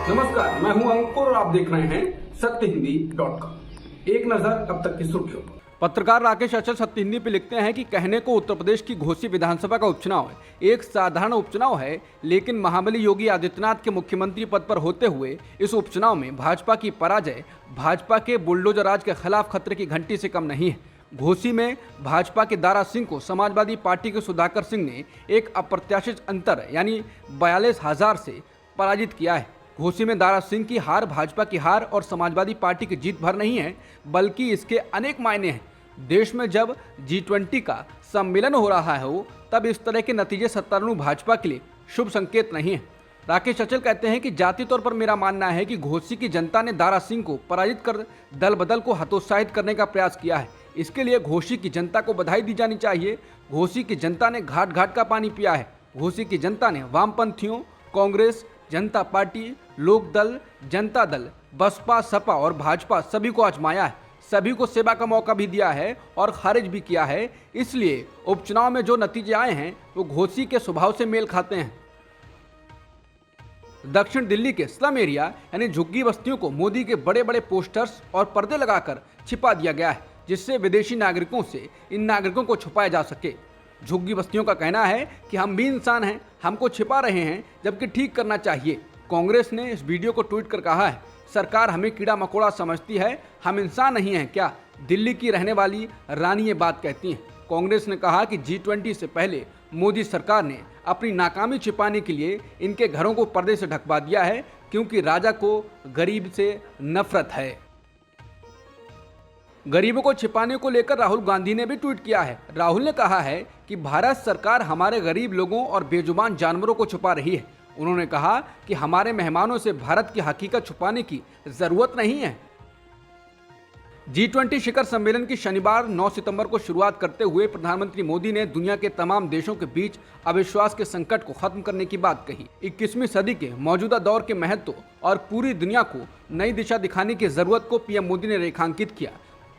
नमस्कार, मैं हूं अंकुर और आप देख रहे हैं सत्यहिंदी.com। एक नजर अब तक की सुर्खियों पर। पत्रकार राकेश अचल सत्य हिंदी पे लिखते हैं कि कहने को उत्तर प्रदेश की घोसी विधानसभा का उपचुनाव है, एक साधारण उपचुनाव है, लेकिन महाबली योगी आदित्यनाथ के मुख्यमंत्री पद पर होते हुए इस उपचुनाव में भाजपा की पराजय भाजपा के बुलडोजर राज के खिलाफ खतरे की घंटी से कम नहीं है। घोसी में भाजपा के दारा सिंह को समाजवादी पार्टी के सुधाकर सिंह ने एक अप्रत्याशित अंतर यानी 42,000 से पराजित किया है। घोसी में दारा सिंह की हार भाजपा की हार और समाजवादी पार्टी की जीत भर नहीं है, बल्कि इसके अनेक मायने हैं। देश में जब G20 का सम्मेलन हो रहा हो, तब इस तरह के नतीजे सत्तारूढ़ भाजपा के लिए शुभ संकेत नहीं है। राकेश अचल कहते हैं कि जाति तौर पर मेरा मानना है कि घोसी की जनता ने दारा सिंह को पराजित कर दल बदल को हतोत्साहित करने का प्रयास किया है। इसके लिए घोसी की जनता को बधाई दी जानी चाहिए। घोसी की जनता ने घाट घाट का पानी पिया है। घोसी की जनता ने वामपंथियों, कांग्रेस, जनता पार्टी, लोकदल, जनता दल, बसपा, सपा और भाजपा सभी को आजमाया है, सभी को सेवा का मौका भी दिया है और खारिज भी किया है। इसलिए उपचुनाव में जो नतीजे आए हैं वो घोसी के स्वभाव से मेल खाते हैं। दक्षिण दिल्ली के स्लम एरिया यानी झुग्गी बस्तियों को मोदी के बड़े बड़े पोस्टर्स और पर्दे लगाकर छिपा दिया गया है, जिससे विदेशी नागरिकों से इन नागरिकों को छुपाया जा सके। झुग्गी बस्तियों का कहना है कि हम भी इंसान हैं, हमको छिपा रहे हैं, जबकि ठीक करना चाहिए। कांग्रेस ने इस वीडियो को ट्वीट कर कहा है, सरकार हमें कीड़ा मकोड़ा समझती है, हम इंसान नहीं हैं क्या? दिल्ली की रहने वाली रानी ये बात कहती हैं। कांग्रेस ने कहा कि G20 से पहले मोदी सरकार ने अपनी नाकामी छिपाने के लिए इनके घरों को पर्दे से ढकवा दिया है, क्योंकि राजा को गरीब से नफरत है। गरीबों को छिपाने को लेकर राहुल गांधी ने भी ट्वीट किया है। राहुल ने कहा है कि भारत सरकार हमारे गरीब लोगों और बेजुबान जानवरों को छुपा रही है। उन्होंने कहा कि हमारे मेहमानों से भारत की हकीकत छुपाने की जरूरत नहीं है। G20 शिखर सम्मेलन की शनिवार 9 सितंबर को शुरुआत करते हुए प्रधानमंत्री मोदी ने दुनिया के तमाम देशों के बीच अविश्वास के संकट को खत्म करने की बात कही। 21वीं सदी के मौजूदा दौर के महत्व और पूरी दुनिया को नई दिशा दिखाने की जरूरत को पीएम मोदी ने रेखांकित किया।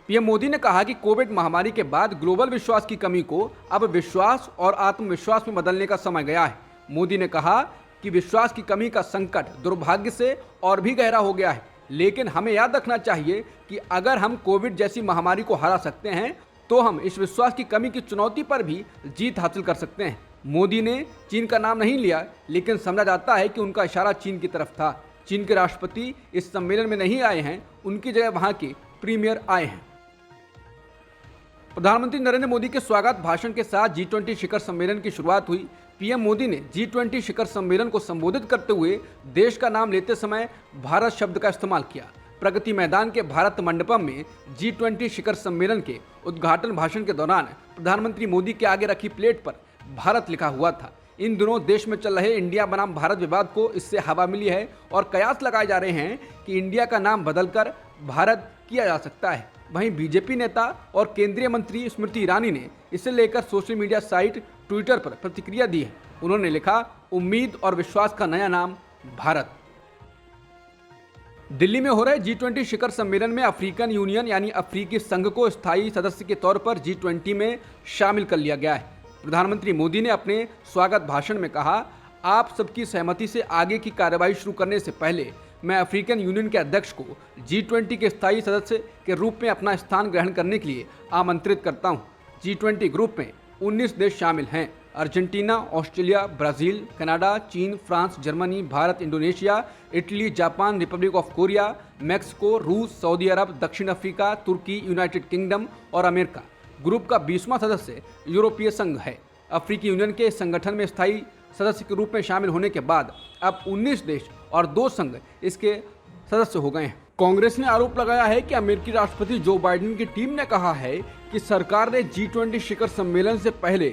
पीएम मोदी ने कहा कि कोविड महामारी के बाद ग्लोबल विश्वास की कमी को अब विश्वास और आत्मविश्वास में बदलने का समय गया है। मोदी ने कहा कि विश्वास की कमी का संकट दुर्भाग्य से और भी गहरा हो गया है, लेकिन हमें याद रखना चाहिए कि अगर हम कोविड जैसी महामारी को हरा सकते हैं तो हम इस विश्वास की कमी की चुनौती पर भी जीत हासिल कर सकते हैं। मोदी ने चीन का नाम नहीं लिया, लेकिन समझा जाता है कि उनका इशारा चीन की तरफ था। चीन के राष्ट्रपति इस सम्मेलन में नहीं आए हैं, उनकी जगह वहां के प्रीमियर आए हैं। प्रधानमंत्री नरेंद्र मोदी के स्वागत भाषण के साथ G20 शिखर सम्मेलन की शुरुआत हुई। पीएम मोदी ने G20 शिखर सम्मेलन को संबोधित करते हुए देश का नाम लेते समय भारत शब्द का इस्तेमाल किया। प्रगति मैदान के भारत मंडपम में G20 शिखर सम्मेलन के उद्घाटन भाषण के दौरान प्रधानमंत्री मोदी के आगे रखी प्लेट पर भारत लिखा हुआ था। इन दिनों देश में चल रहे इंडिया बनाम भारत विवाद को इससे हवा मिली है और कयास लगाए जा रहे हैं कि इंडिया का नाम बदलकर भारत किया जा सकता है। वहीं बीजेपी नेता और केंद्रीय मंत्री स्मृति ईरानी ने इसे लेकर सोशल मीडिया साइट ट्विटर पर प्रतिक्रिया दी है। उन्होंने लिखा, उम्मीद और विश्वास का नया नाम भारत। दिल्ली में हो रहे G20 शिखर सम्मेलन में अफ्रीकन यूनियन यानी अफ्रीकी संघ को स्थायी सदस्य के तौर पर G20 में शामिल कर लिया गया है। प्रधानमंत्री मोदी ने अपने स्वागत भाषण में कहा, आप सबकी सहमति से आगे की कार्रवाई शुरू करने से पहले मैं अफ्रीकन यूनियन के अध्यक्ष को G20 के स्थायी सदस्य के रूप में अपना स्थान ग्रहण करने के लिए आमंत्रित करता हूं। G20 ग्रुप में 19 देश शामिल हैं, अर्जेंटीना, ऑस्ट्रेलिया, ब्राज़ील, कनाडा, चीन, France, Germany, Bharat, Indonesia, Italy, Japan, Republic of Korea, Mexico, रूस, सऊदी अरब, दक्षिण अफ्रीका, तुर्की, यूनाइटेड किंगडम और अमेरिका। ग्रुप का 20वां सदस्य यूरोपीय संघ है। अफ्रीकी यूनियन के इस संगठन में स्थायी सदस्य के रूप में शामिल होने के बाद अब 19 देश और 2 संघ इसके सदस्य हो गए हैं। कांग्रेस ने आरोप लगाया है कि अमेरिकी राष्ट्रपति जो बाइडेन की टीम ने कहा है कि सरकार ने G20 शिखर सम्मेलन से पहले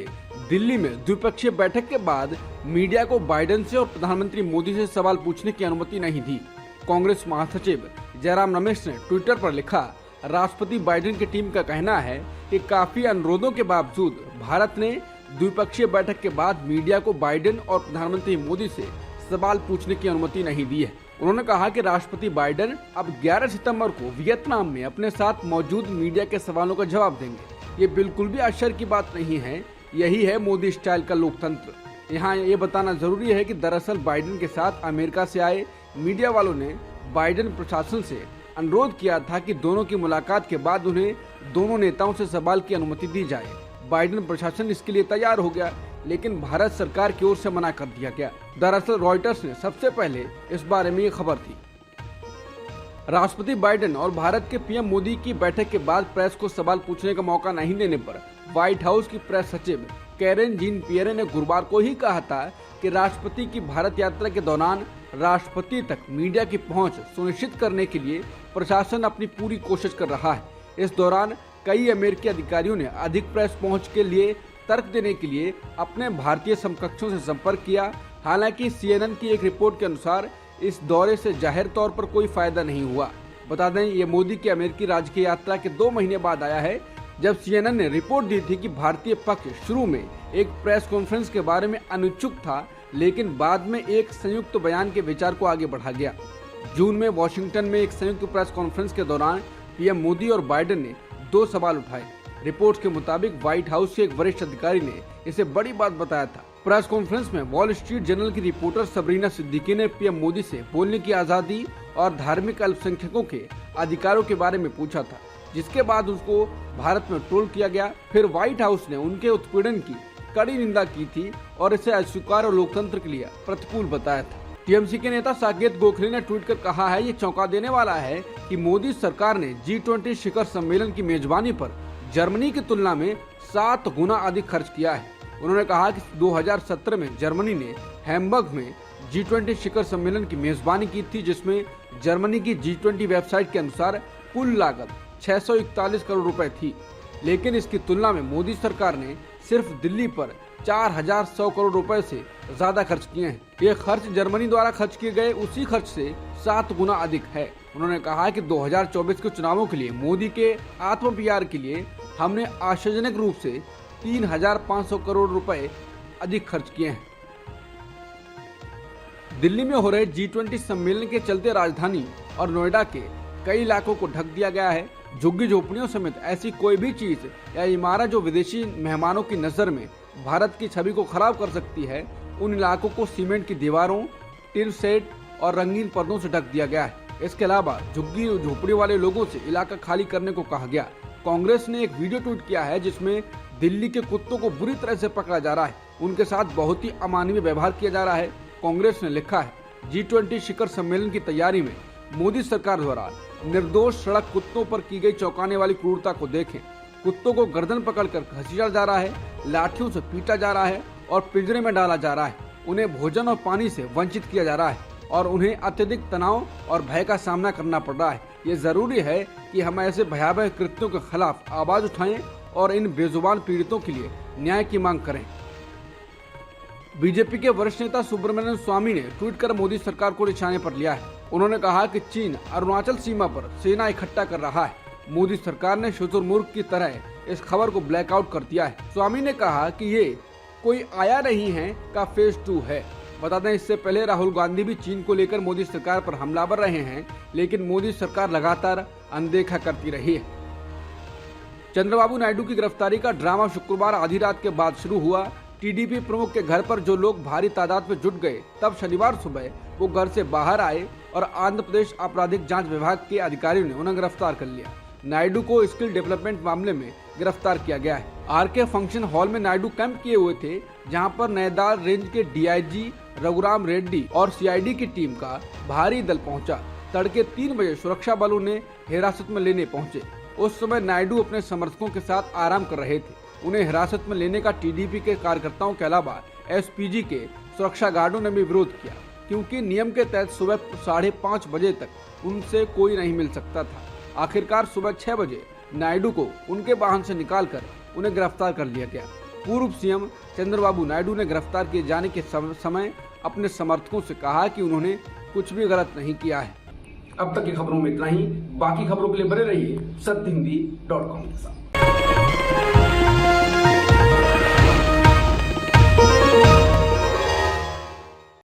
दिल्ली में द्विपक्षीय बैठक के बाद मीडिया को बाइडेन से और प्रधानमंत्री मोदी से सवाल पूछने की अनुमति नहीं दी। कांग्रेस महासचिव जयराम रमेश ने ट्विटर पर लिखा, राष्ट्रपति बाइडेन की टीम का कहना है कि काफी अनुरोधों के बावजूद भारत ने द्विपक्षीय बैठक के बाद मीडिया को बाइडेन और प्रधानमंत्री मोदी से सवाल पूछने की अनुमति नहीं दी है। उन्होंने कहा कि राष्ट्रपति बाइडेन अब 11 सितंबर को वियतनाम में अपने साथ मौजूद मीडिया के सवालों का जवाब देंगे। ये बिल्कुल भी आश्चर्य की बात नहीं है, यही है मोदी स्टाइल का लोकतंत्र। यहाँ ये बताना जरूरी है कि दरअसल बाइडेन के साथ अमेरिका से आए मीडिया वालों ने बाइडेन प्रशासन से अनुरोध किया था कि दोनों की मुलाकात के बाद उन्हें दोनों नेताओं से सवाल की अनुमति दी जाए। बाइडेन प्रशासन इसके लिए तैयार हो गया, लेकिन भारत सरकार की ओर से मना कर दिया गया। दरअसल रॉयटर्स ने सबसे पहले इस बारे में ये खबर थी। राष्ट्रपति बाइडेन और भारत के पीएम मोदी की बैठक के बाद प्रेस को सवाल पूछने का मौका नहीं देने पर व्हाइट हाउस की प्रेस सचिव कैरेन जीन पियरे ने गुरुवार को ही कहा था कि राष्ट्रपति की भारत यात्रा के दौरान राष्ट्रपति तक मीडिया की पहुंच सुनिश्चित करने के लिए प्रशासन अपनी पूरी कोशिश कर रहा है। इस दौरान कई अमेरिकी अधिकारियों ने अधिक प्रेस पहुंच के लिए तर्क देने के लिए अपने भारतीय समकक्षों से संपर्क किया। हालांकि CNN की एक रिपोर्ट के अनुसार इस दौरे से जाहिर तौर पर कोई फायदा नहीं हुआ। बता दें, ये मोदी की अमेरिकी राजकीय यात्रा के 2 महीने बाद आया है, जब CNN ने रिपोर्ट दी थी कि भारतीय पक्ष शुरू में एक प्रेस कॉन्फ्रेंस के बारे में अनिच्छुक था, लेकिन बाद में एक संयुक्त बयान के विचार को आगे बढ़ा गया। जून में वॉशिंगटन में एक संयुक्त प्रेस कॉन्फ्रेंस के दौरान पीएम मोदी और बाइडेन ने 2 सवाल उठाए। रिपोर्ट के मुताबिक व्हाइट हाउस के एक वरिष्ठ अधिकारी ने इसे बड़ी बात बताया था। प्रेस कॉन्फ्रेंस में वॉल स्ट्रीट जर्नल की रिपोर्टर सबरीना सिद्दीकी ने पीएम मोदी से बोलने की आजादी और धार्मिक अल्पसंख्यकों के अधिकारों के बारे में पूछा था, जिसके बाद उसको भारत में ट्रोल किया गया। फिर व्हाइट हाउस ने उनके उत्पीड़न की कड़ी निंदा की थी और इसे अस्वीकार और लोकतंत्र के लिए प्रतिकूल बताया था। टीएमसी के नेता साकेत गोखले ने ट्वीट कर कहा है, ये चौंका देने वाला है कि मोदी सरकार ने G20 शिखर सम्मेलन की मेजबानी पर जर्मनी की तुलना में 7 गुना अधिक खर्च किया है। उन्होंने कहा कि 2017 में जर्मनी ने हैम्बर्ग में G20 शिखर सम्मेलन की मेजबानी की थी, जिसमें जर्मनी की G20 वेबसाइट के अनुसार कुल लागत 641 करोड़ रुपए थी। लेकिन इसकी तुलना में मोदी सरकार ने सिर्फ दिल्ली पर 4100 करोड़ रुपए से ज्यादा खर्च किए हैं। ये खर्च जर्मनी द्वारा खर्च किए गए उसी खर्च से 7 गुना अधिक है। उन्होंने कहा कि 2024 के चुनावों के लिए मोदी के आत्म PR के लिए हमने आश्चर्यजनक रूप से 3500 करोड़ रुपए अधिक खर्च किए हैं। दिल्ली में हो रहे G20 सम्मेलन के चलते राजधानी और नोएडा के कई इलाकों को ढक दिया गया है। झुग्गी झोपड़ियों समेत ऐसी कोई भी चीज या इमारत जो विदेशी मेहमानों की नजर में भारत की छवि को खराब कर सकती है, उन इलाकों को सीमेंट की दीवारों, टिन शेड और रंगीन पर्दों से ढक दिया गया है। इसके अलावा झुग्गी झोपड़ी वाले लोगों से इलाका खाली करने को कहा गया। कांग्रेस ने एक वीडियो ट्वीट किया है जिसमें दिल्ली के कुत्तों को बुरी तरह से पकड़ा जा रहा है, उनके साथ बहुत ही अमानवीय व्यवहार किया जा रहा है। कांग्रेस ने लिखा है, G20 शिखर सम्मेलन की तैयारी में मोदी सरकार द्वारा निर्दोष सड़क कुत्तों पर की गई चौंकाने वाली क्रूरता को देखें। कुत्तों को गर्दन पकड़कर घसीटा जा रहा है, लाठियों से पीटा जा रहा है और पिंजरे में डाला जा रहा है। उन्हें भोजन और पानी से वंचित किया जा रहा है और उन्हें अत्यधिक तनाव और भय का सामना करना पड़ रहा है। ये जरूरी है कि हम ऐसे भयावह कृत्यों के खिलाफ आवाज उठाएं और इन बेजुबान पीड़ितों के लिए न्याय की मांग करें। बीजेपी के वरिष्ठ नेता सुब्रमण्यम स्वामी ने ट्वीट कर मोदी सरकार को निशाने पर लिया है। उन्होंने कहा कि चीन अरुणाचल सीमा पर सेना इकट्ठा कर रहा है। मोदी सरकार ने शुतुरमुर्ग की तरह इस खबर को ब्लैकआउट कर दिया है। स्वामी ने कहा कि ये कोई आया नहीं है का फेज 2 है। बता दें, इससे पहले राहुल गांधी भी चीन को लेकर मोदी सरकार पर हमलावर रहे हैं, लेकिन मोदी सरकार लगातार अनदेखा करती रही है। चंद्रबाबू नायडू की गिरफ्तारी का ड्रामा शुक्रवार आधी रात के बाद शुरू हुआ। टीडीपी प्रमुख के घर पर जो लोग भारी तादाद में जुट गए, तब शनिवार सुबह वो घर से बाहर आए और आंध्र प्रदेश आपराधिक जांच विभाग के अधिकारियों ने उन्हें गिरफ्तार कर लिया। नायडू को स्किल डेवलपमेंट मामले में गिरफ्तार किया गया है। आरके फंक्शन हॉल में नायडू कैंप किए हुए थे, जहां पर नैदार रेंज के डीआईजी रघुराम रेड्डी और सीआईडी की टीम का भारी दल पहुंचा। तड़के 3 बजे सुरक्षा बल उन्हें हिरासत में लेने पहुंचे। उस समय नायडू अपने समर्थकों के साथ आराम कर रहे थे। उन्हें हिरासत में लेने का टीडीपी के कार्यकर्ताओं के अलावा एसपीजी के सुरक्षा गार्डों ने भी विरोध किया, क्योंकि नियम के तहत सुबह 5:30 बजे तक उनसे कोई नहीं मिल सकता था। आखिरकार सुबह 6 बजे नायडू को उनके वाहन से निकालकर उन्हें गिरफ्तार कर लिया गया। पूर्व सीएम चंद्रबाबू नायडू ने गिरफ्तार किए जाने के समय अपने समर्थकों से कहा कि उन्होंने कुछ भी गलत नहीं किया है। अब तक की खबरों में इतना ही। बाकी खबरों के लिए बने रहिए सत्यहिंदी.com के साथ।